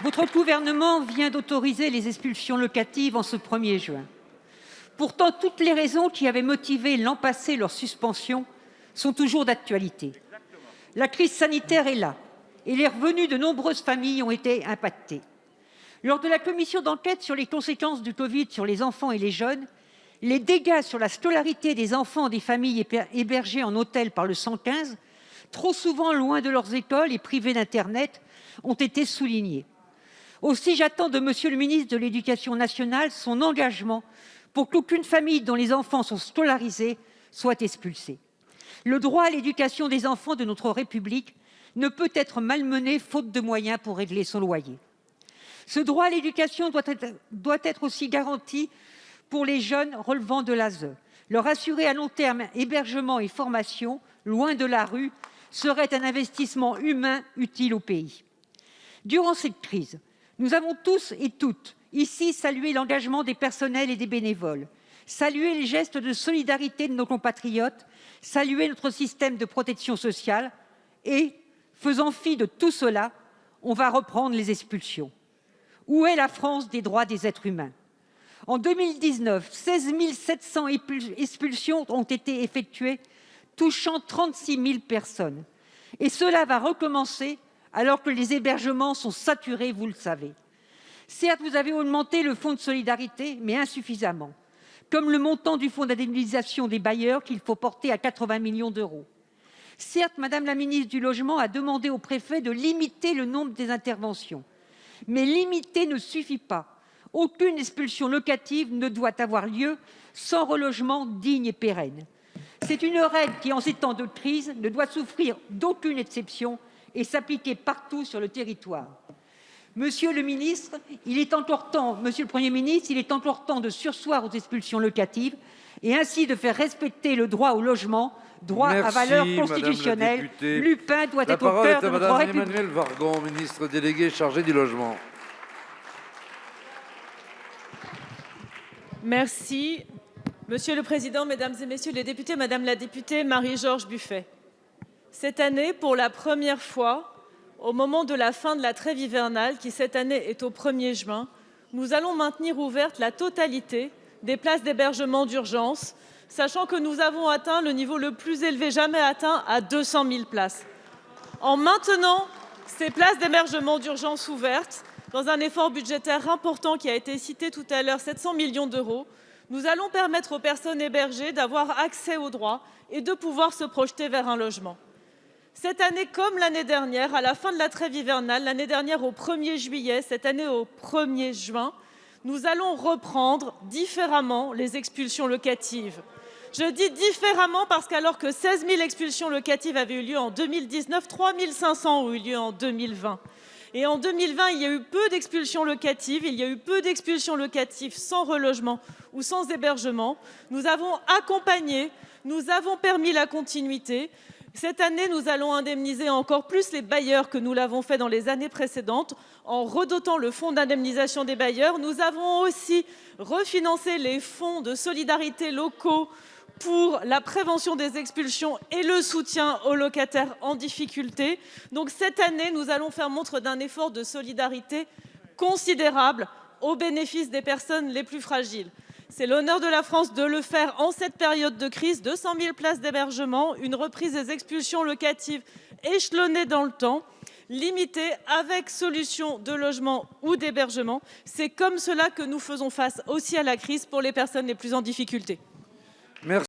Votre gouvernement vient d'autoriser les expulsions locatives en ce 1er juin. Pourtant, toutes les raisons qui avaient motivé l'an passé leur suspension sont toujours d'actualité. La crise sanitaire est là et les revenus de nombreuses familles ont été impactés. Lors de la commission d'enquête sur les conséquences du Covid sur les enfants et les jeunes, les dégâts sur la scolarité des enfants des familles hébergées en hôtel par le 115, trop souvent loin de leurs écoles et privés d'Internet, ont été soulignés. Aussi, j'attends de Monsieur le ministre de l'Éducation nationale son engagement pour qu'aucune famille dont les enfants sont scolarisés soit expulsée. Le droit à l'éducation des enfants de notre République ne peut être malmené faute de moyens pour régler son loyer. Ce droit à l'éducation doit être aussi garanti pour les jeunes relevant de l'ASE. Leur assurer à long terme hébergement et formation, loin de la rue, serait un investissement humain utile au pays. Durant cette crise, nous avons tous et toutes ici salué l'engagement des personnels et des bénévoles, salué les gestes de solidarité de nos compatriotes, salué notre système de protection sociale et, faisant fi de tout cela, on va reprendre les expulsions. Où est la France des droits des êtres humains ? En 2019, 16 700 expulsions ont été effectuées, touchant 36 000 personnes. Et cela va recommencer alors que les hébergements sont saturés, vous le savez. Certes, vous avez augmenté le fonds de solidarité, mais insuffisamment, comme le montant du fonds d'indemnisation des bailleurs qu'il faut porter à 80 millions d'euros. Certes, Madame la ministre du Logement a demandé au préfet de limiter le nombre des interventions. Mais limiter ne suffit pas. Aucune expulsion locative ne doit avoir lieu sans relogement digne et pérenne. C'est une règle qui, en ces temps de crise, ne doit souffrir d'aucune exception et s'appliquer partout sur le territoire. Monsieur le ministre, il est encore temps, Monsieur le Premier ministre, il est encore temps de surseoir aux expulsions locatives et ainsi de faire respecter le droit au logement, droit à valeur constitutionnelle. Lupin doit être au cœur de notre République. Emmanuelle Vargon, ministre déléguée chargée du logement. Merci. Monsieur le Président, Mesdames et Messieurs les députés, Madame la députée Marie-Georges Buffet. Cette année, pour la première fois, au moment de la fin de la trêve hivernale, qui cette année est au 1er juin, nous allons maintenir ouverte la totalité des places d'hébergement d'urgence, sachant que nous avons atteint le niveau le plus élevé jamais atteint à 200 000 places. En maintenant ces places d'hébergement d'urgence ouvertes, dans un effort budgétaire important qui a été cité tout à l'heure, 700 millions d'euros, nous allons permettre aux personnes hébergées d'avoir accès aux droits et de pouvoir se projeter vers un logement. Cette année, comme l'année dernière, à la fin de la trêve hivernale, l'année dernière au 1er juillet, cette année au 1er juin, nous allons reprendre différemment les expulsions locatives. Je dis différemment parce qu'alors que 16 000 expulsions locatives avaient eu lieu en 2019, 3 500 ont eu lieu en 2020. Et en 2020, il y a eu peu d'expulsions locatives, il y a eu peu d'expulsions locatives sans relogement ou sans hébergement. Nous avons accompagné, nous avons permis la continuité. Cette année, nous allons indemniser encore plus les bailleurs que nous l'avons fait dans les années précédentes en redotant le fonds d'indemnisation des bailleurs. Nous avons aussi refinancé les fonds de solidarité locaux pour la prévention des expulsions et le soutien aux locataires en difficulté. Donc cette année, nous allons faire montre d'un effort de solidarité considérable au bénéfice des personnes les plus fragiles. C'est l'honneur de la France de le faire en cette période de crise. 200 000 places d'hébergement, une reprise des expulsions locatives échelonnée dans le temps, limitée avec solution de logement ou d'hébergement. C'est comme cela que nous faisons face aussi à la crise pour les personnes les plus en difficulté. Merci.